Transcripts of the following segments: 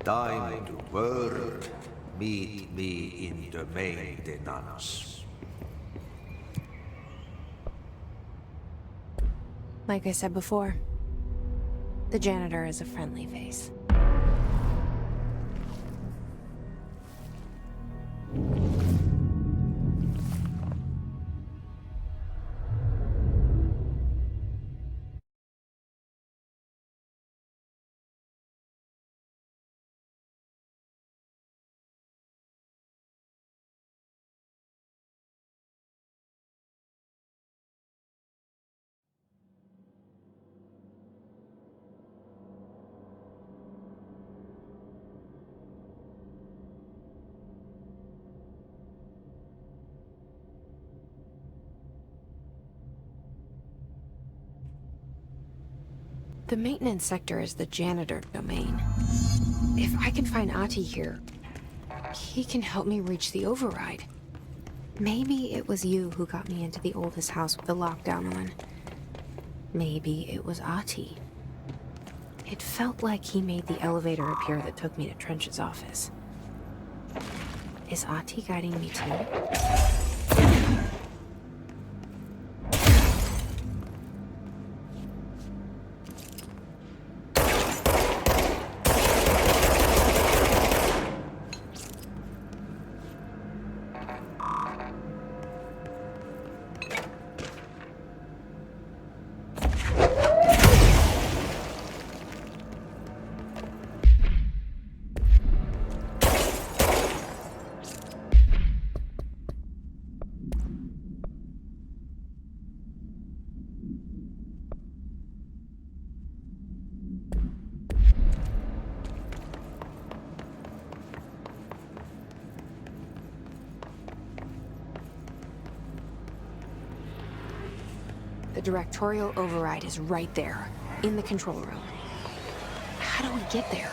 Time to work. Meet me in the maintenance. Like I said before, the janitor is a friendly face. The maintenance sector is the janitor domain. If I can find Ahti here, he can help me reach the override. Maybe it was you who got me into the oldest house with the lockdown on. Maybe it was Ahti. It felt like he made the elevator appear that took me to Trench's office. Is Ahti guiding me too? The directorial override is right there, in the control room. How do we get there?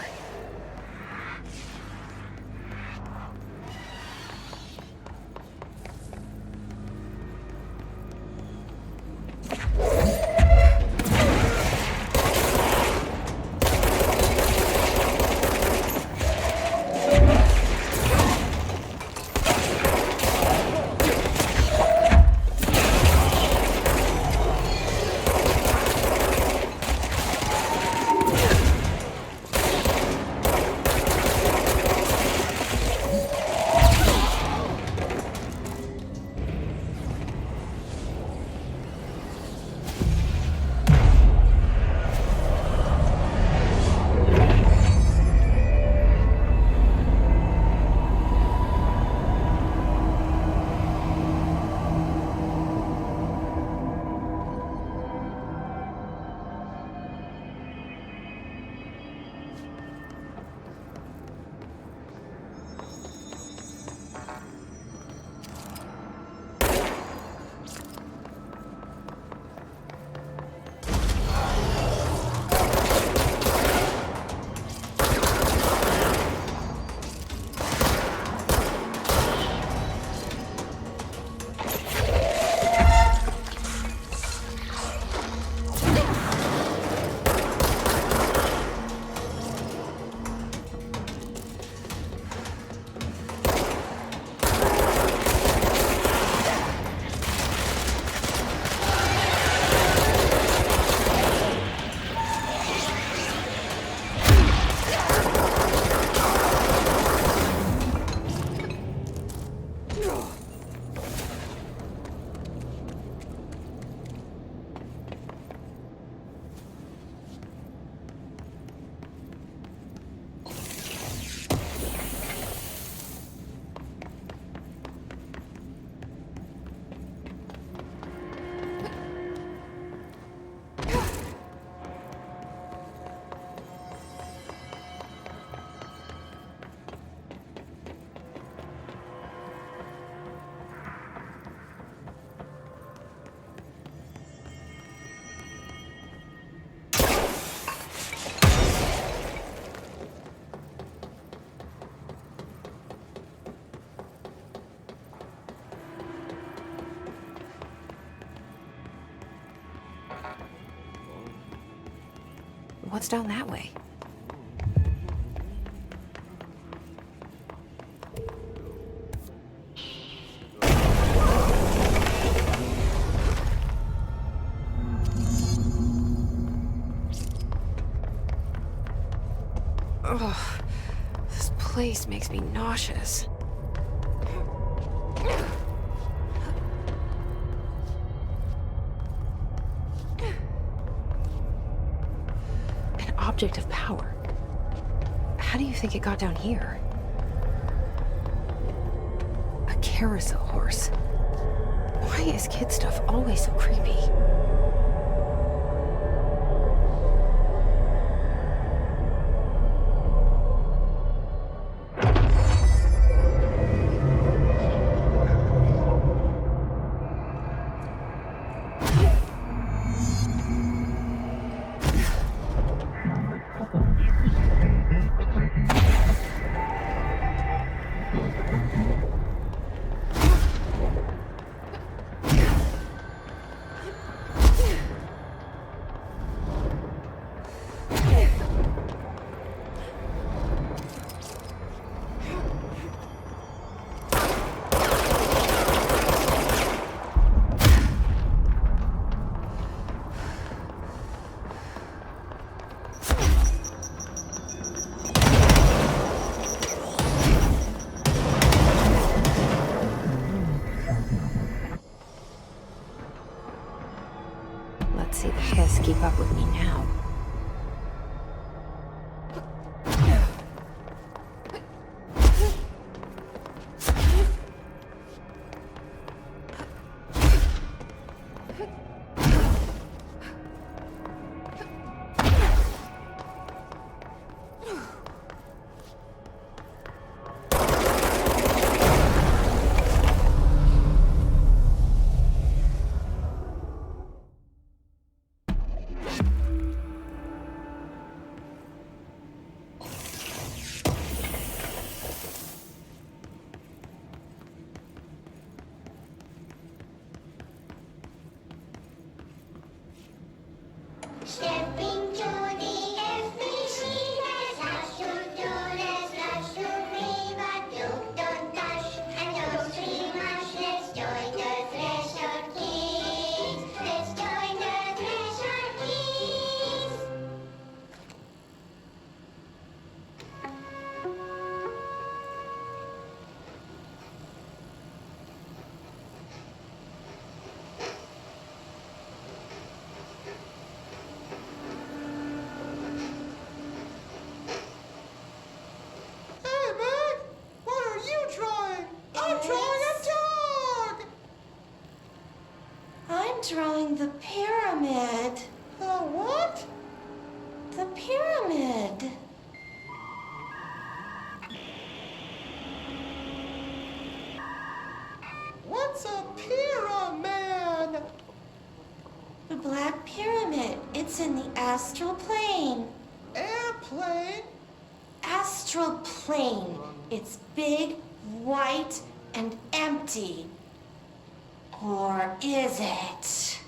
What's down that way? Ugh, this place makes me nauseous. An object of power. How do you think it got down here? A carousel horse. Why is kid stuff always so creepy? Let's see the hiss keep up with me now. Stepping to the FBC, there's lots to do, there's lots to read, but don't dash and don't scream much. Let's join the Thresher Kids. Let's join the Thresher Kids. Hey, Meg! What are you drawing? I'm drawing a dog! I'm drawing the pyramid. The what? The pyramid. What's a pyramid? The Black Pyramid. It's in the astral plane. Airplane? Astral plane. It's big, white, and empty. Or is it?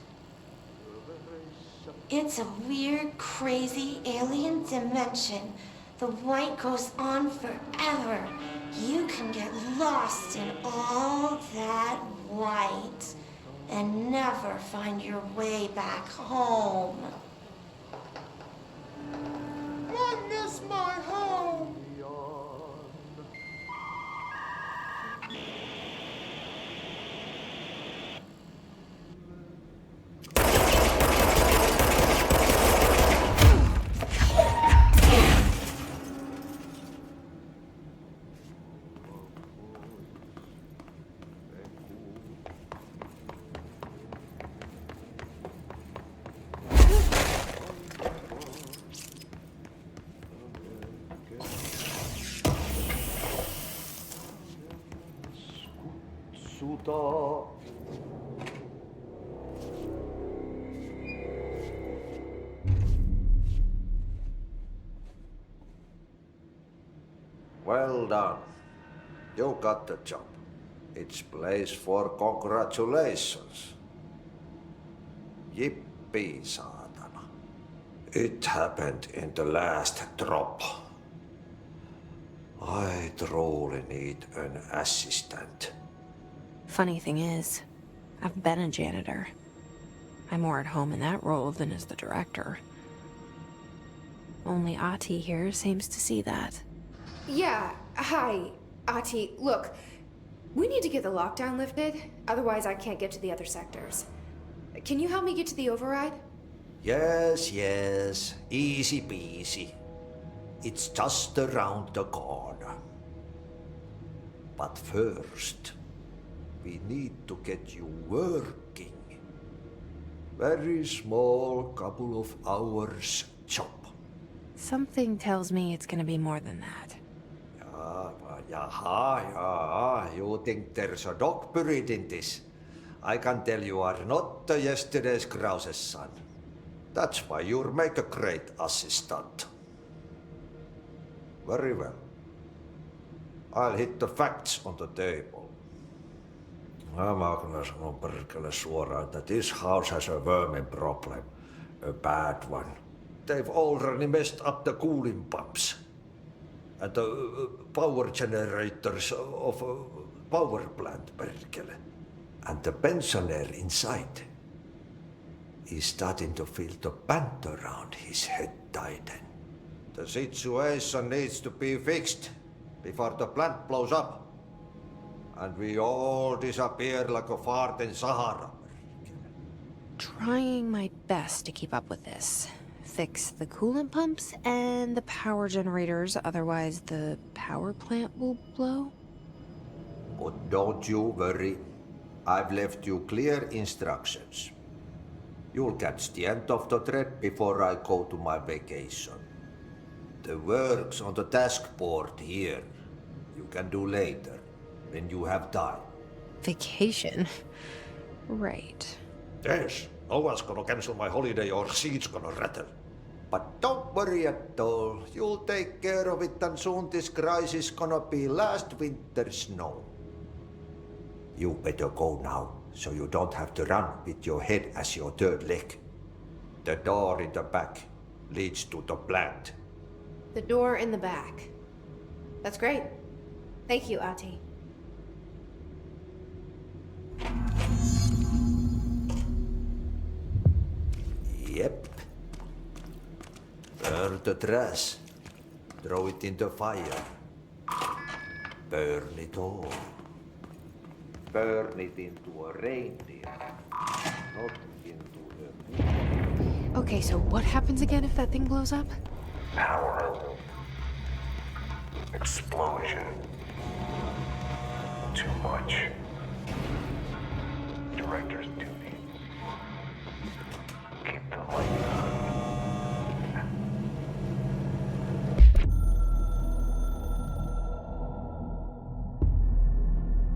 It's a weird, crazy alien dimension. The white goes on forever. You can get lost in all that white and never find your way back home. I miss my home. Well done. You got the job. It's place for congratulations. Jippii, saatana. It happened in the last drop. I truly need an assistant. Funny thing is, I've been a janitor. I'm more at home in that role than as the director. Only Ati here seems to see that. Yeah, hi, Ati. Look, we need to get the lockdown lifted, otherwise I can't get to the other sectors. Can you help me get to the override? Yes, easy peasy. It's just around the corner. But first, we need to get you working. Very small, couple of hours job. Something tells me it's gonna be more than that. You think there's a dog buried in this? I can tell you are not yesterday's Krause's son. That's why you'll make a great assistant. Very well. I'll hit the facts on the table. Mä kyllä sanon perkele suoraan, että this house has a vermin problem. A bad one. They've already messed up the cooling pumps. And the power generators of a power plant, perkele. And the pensioner inside is starting to feel the band around his head tighten. The situation needs to be fixed before the plant blows up. And we all disappear like a fart in Sahara. Trying my best to keep up with this. Fix the coolant pumps and the power generators, otherwise the power plant will blow. But don't you worry. I've left you clear instructions. You'll catch the end of the thread before I go to my vacation. The work's on the task board here. You can do later, when you have time. Vacation? Right. Yes, no one's gonna cancel my holiday or seat's gonna rattle. But don't worry at all. You'll take care of it and soon this crisis gonna be last winter's snow. You better go now, so you don't have to run with your head as your third leg. The door in the back leads to the plant. The door in the back. That's great. Thank you, Ati. Yep. Burn the trash. Throw it in the fire. Burn it all. Burn it into a reindeer, not into a... Okay, so what happens again if that thing blows up? Power. Explosion. Too much. Director's duty. Keep the lights on.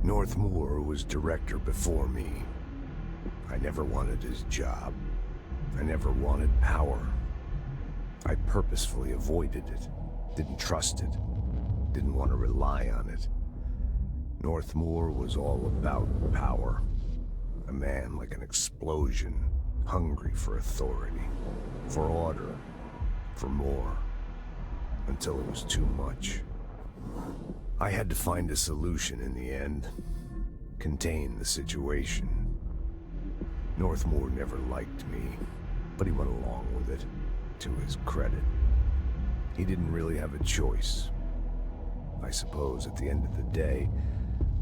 Northmoor was director before me. I never wanted his job. I never wanted power. I purposefully avoided it, didn't trust it, didn't want to rely on it. Northmoor was all about power. A man like an explosion, hungry for authority, for order, for more, until it was too much. I had to find a solution in the end, contain the situation. Northmoor never liked me, but he went along with it, to his credit. He didn't really have a choice. I suppose at the end of the day,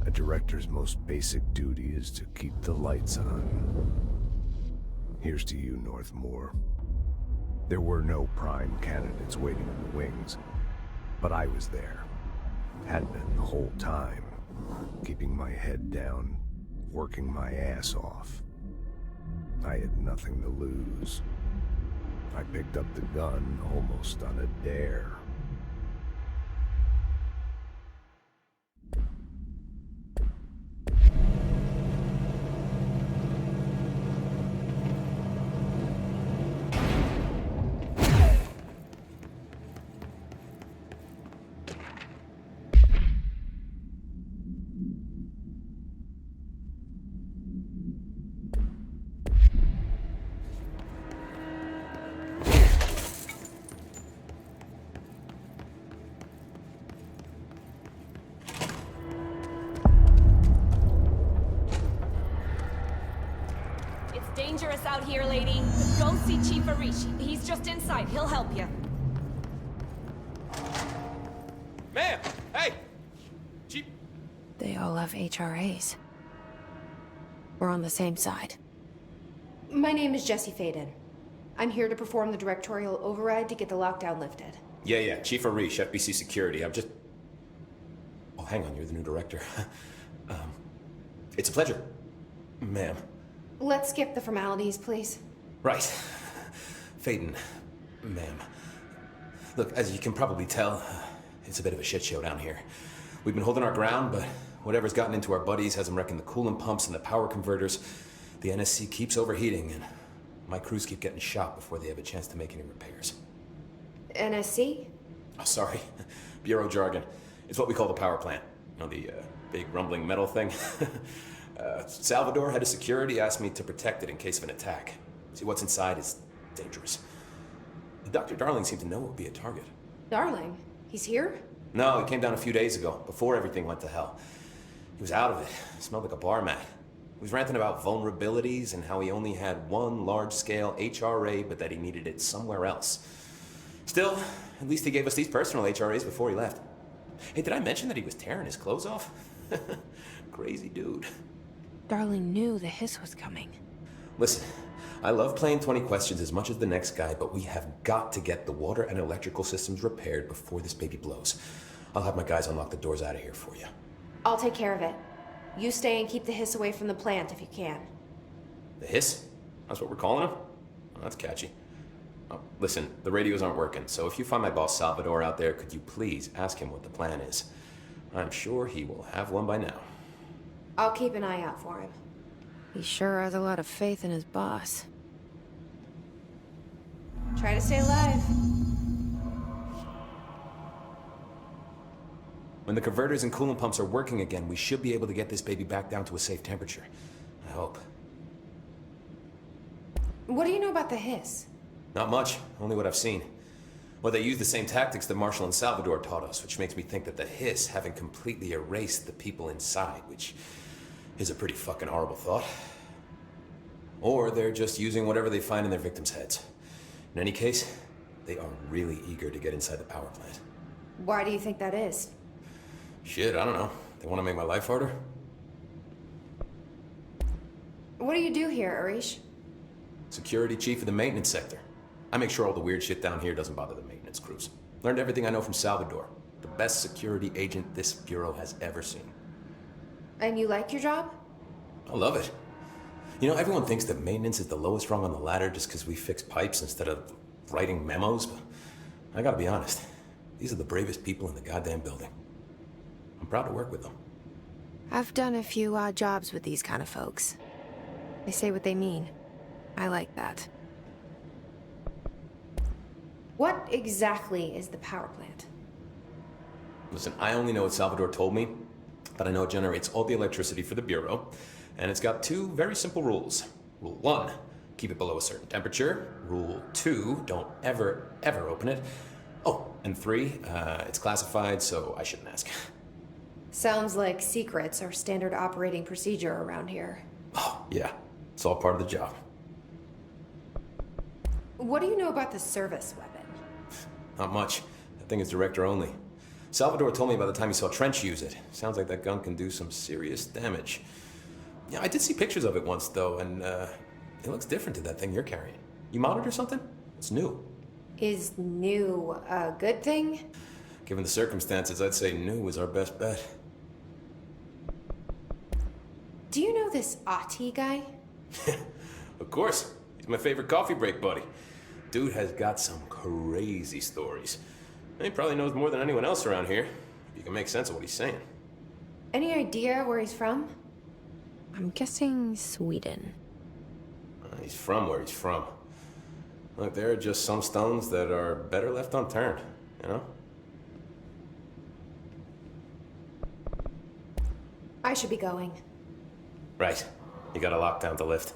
a director's most basic duty is to keep the lights on. Here's to you, Northmoor. There were no prime candidates waiting in the wings, but I was there. Had been the whole time, keeping my head down, working my ass off. I had nothing to lose. I picked up the gun almost on a dare. mess out here, lady. Go see Chief Arishi. He's just inside. He'll help you. Ma'am! Hey! Chief... They all have HRAs. We're on the same side. My name is Jesse Faden. I'm here to perform the directorial override to get the lockdown lifted. Yeah, Chief Arish, FBC Security. I'm just... Oh, hang on, you're the new director. It's a pleasure, ma'am. Let's skip the formalities, please. Right. Faden, ma'am. Look, as you can probably tell, it's a bit of a shit show down here. We've been holding our ground, but whatever's gotten into our buddies has them wrecking the coolant pumps and the power converters. The NSC keeps overheating, and my crews keep getting shot before they have a chance to make any repairs. NSC? Oh, sorry. Bureau jargon. It's what we call the power plant. You know, the big rumbling metal thing? Salvador, head of security, asked me to protect it in case of an attack. See, what's inside is dangerous. Dr. Darling seemed to know it would be a target. Darling? He's here? No, he came down a few days ago, before everything went to hell. He was out of it. Smelled like a bar mat. He was ranting about vulnerabilities and how he only had one large-scale HRA, but that he needed it somewhere else. Still, at least he gave us these personal HRAs before he left. Hey, did I mention that he was tearing his clothes off? Crazy dude. Darling knew the hiss was coming. Listen, I love playing 20 questions as much as the next guy, but we have got to get the water and electrical systems repaired before this baby blows. I'll have my guys unlock the doors out of here for you. I'll take care of it. You stay and keep the hiss away from the plant if you can. The hiss? That's what we're calling him? Oh, that's catchy. Oh, listen, the radios aren't working, so if you find my boss Salvador out there, could you please ask him what the plan is? I'm sure he will have one by now. I'll keep an eye out for him. He sure has a lot of faith in his boss. Try to stay alive. When the converters and coolant pumps are working again, we should be able to get this baby back down to a safe temperature. I hope. What do you know about the hiss? Not much, only what I've seen. Well, they use the same tactics that Marshall and Salvador taught us, which makes me think that the hiss haven't completely erased the people inside, which is a pretty fucking horrible thought. Or they're just using whatever they find in their victims' heads. In any case, they are really eager to get inside the power plant. Why do you think that is? Shit, I don't know. They want to make my life harder? What do you do here, Arish? Security chief of the maintenance sector. I make sure all the weird shit down here doesn't bother the maintenance crews. Learned everything I know from Salvador. The best security agent this bureau has ever seen. And you like your job? I love it. You know, everyone thinks that maintenance is the lowest rung on the ladder just because we fix pipes instead of writing memos, but I gotta be honest. These are the bravest people in the goddamn building. I'm proud to work with them. I've done a few odd jobs with these kind of folks. They say what they mean. I like that. What exactly is the power plant? Listen, I only know what Salvador told me, but I know it generates all the electricity for the Bureau, and it's got two very simple rules. Rule 1, keep it below a certain temperature. Rule 2, don't ever, ever open it. Oh, and 3, it's classified, so I shouldn't ask. Sounds like secrets are standard operating procedure around here. Oh, yeah. It's all part of the job. What do you know about the service weapon? Not much. That thing is director only. Salvador told me by the time he saw Trench use it. Sounds like that gun can do some serious damage. Yeah, I did see pictures of it once, though, and it looks different to that thing you're carrying. You modded or something? It's new. Is new a good thing? Given the circumstances, I'd say new is our best bet. Do you know this Ati guy? Of course. He's my favorite coffee break buddy. Dude has got some crazy stories. He probably knows more than anyone else around here. If you can make sense of what he's saying. Any idea where he's from? I'm guessing Sweden. He's from where he's from. Look, there are just some stones that are better left unturned, you know? I should be going. Right. You got a lockdown to lift.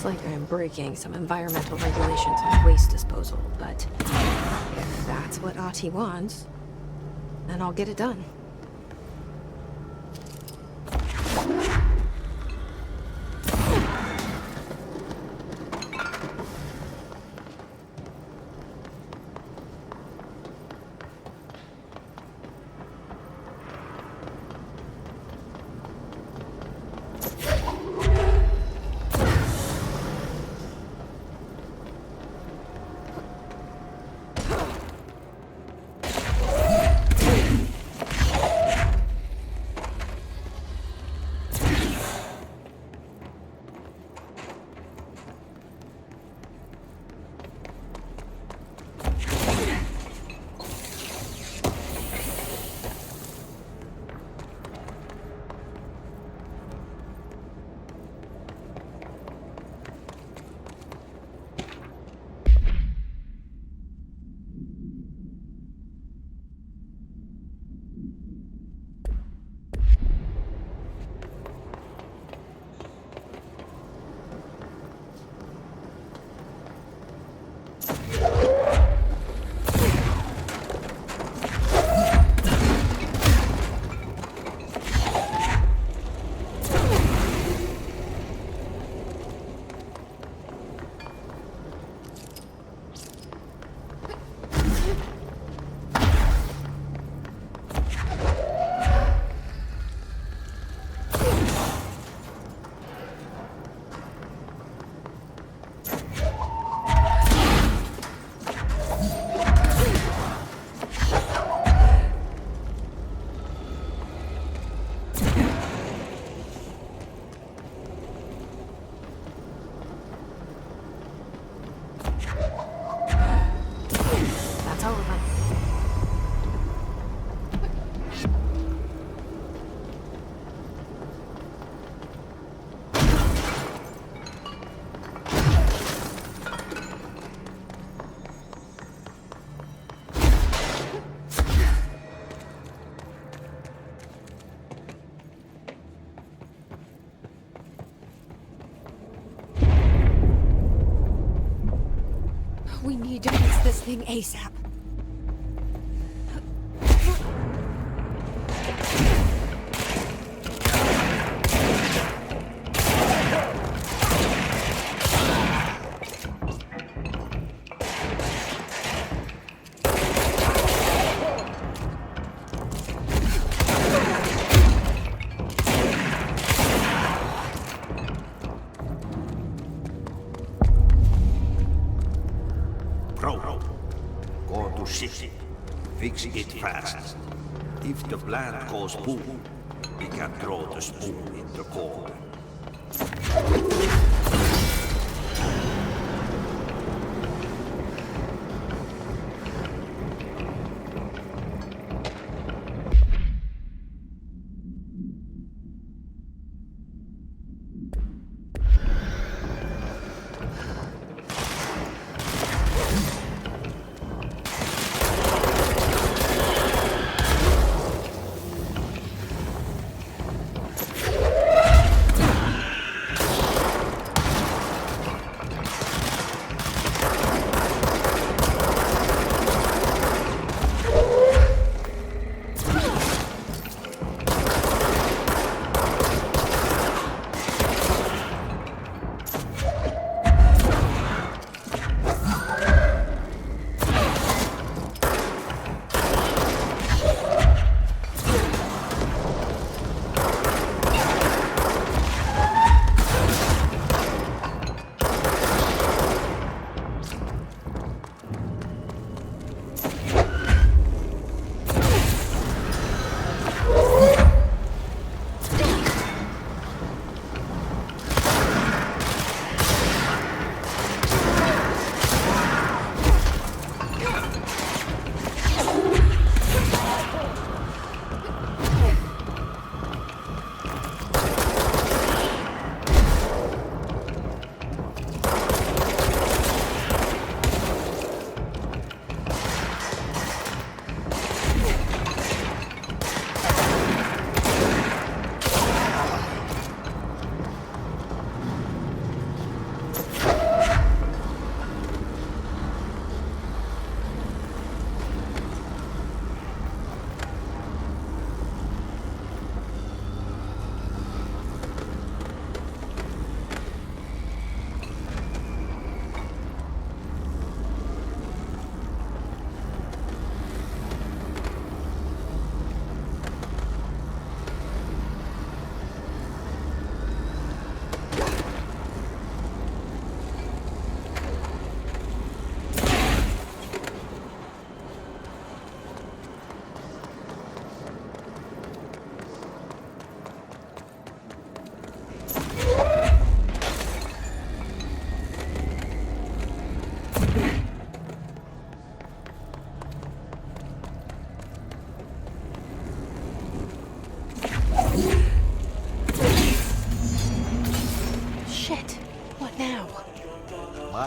Looks like I'm breaking some environmental regulations on waste disposal, but if that's what Ahti wants, then I'll get it done. We need to fix this thing ASAP. Go to city. Fix it fast. If the plant goes boom, we can throw the spoon in the corner.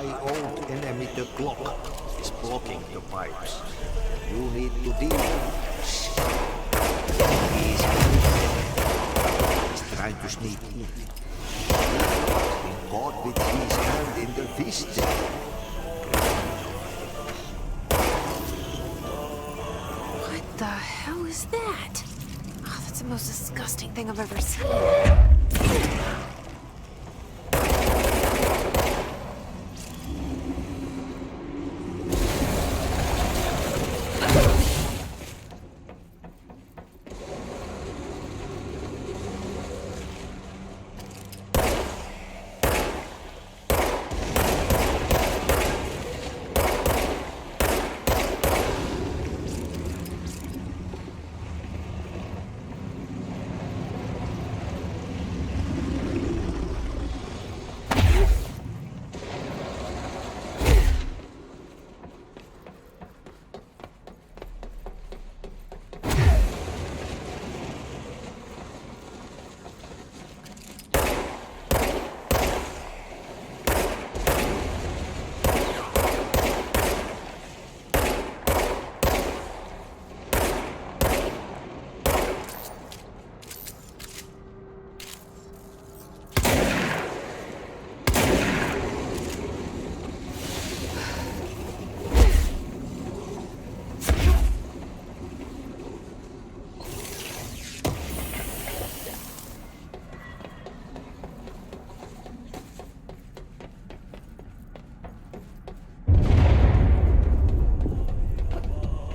My old enemy, the clock, is blocking the pipes. You need to deal with this. He's trying to sneak in. Been caught with his hand in the fist. What the hell is that? Oh, that's the most disgusting thing I've ever seen.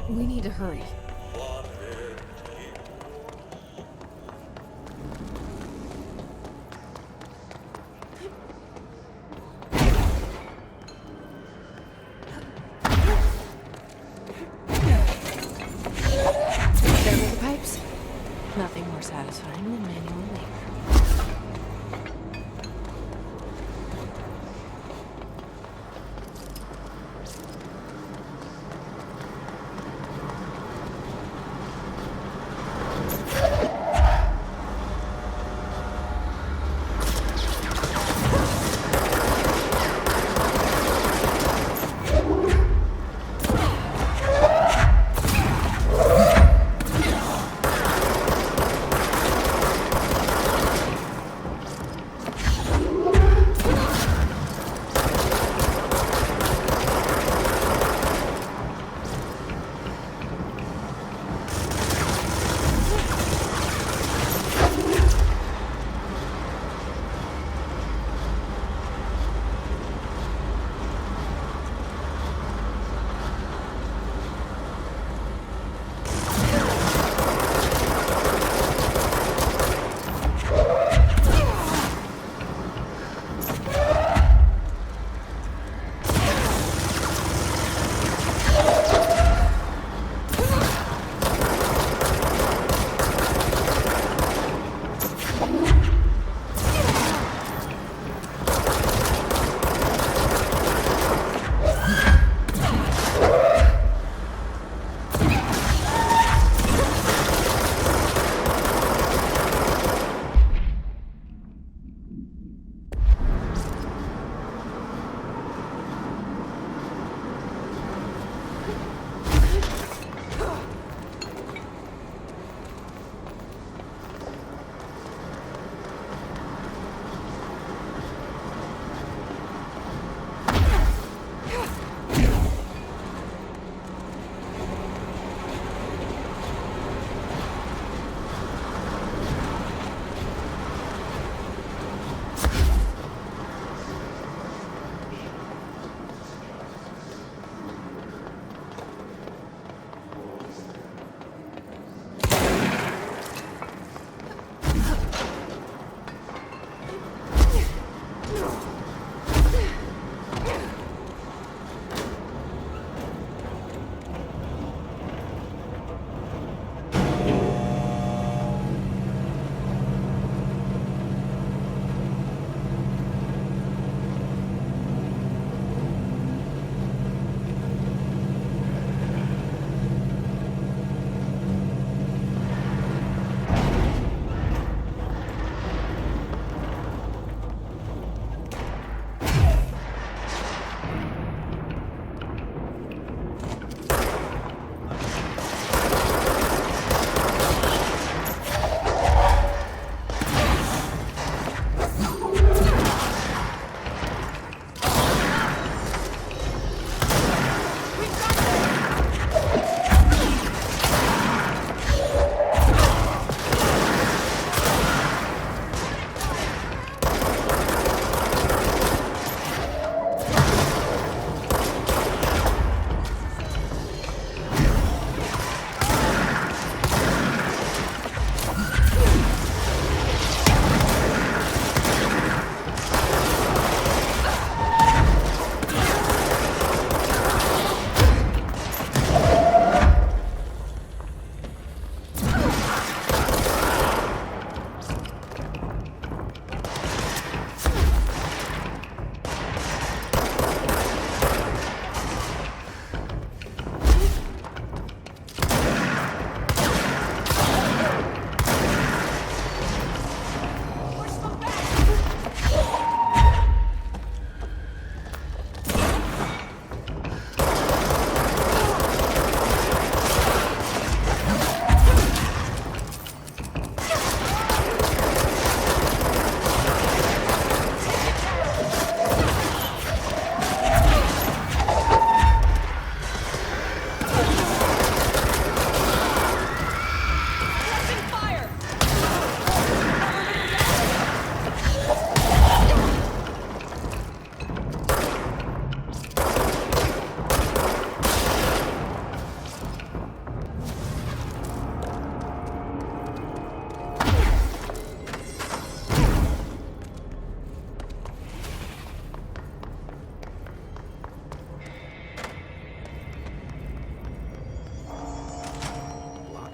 We need to hurry. There go the pipes. Nothing more satisfying than manual labor.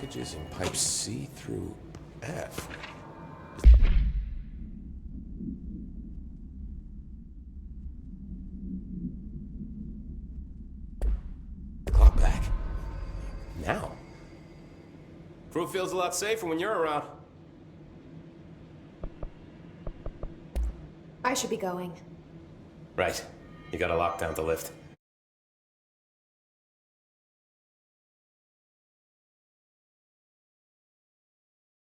Packages in pipe C through F. The clock back. Now. Crew feels a lot safer when you're around. I should be going. Right. You gotta lock down the lift.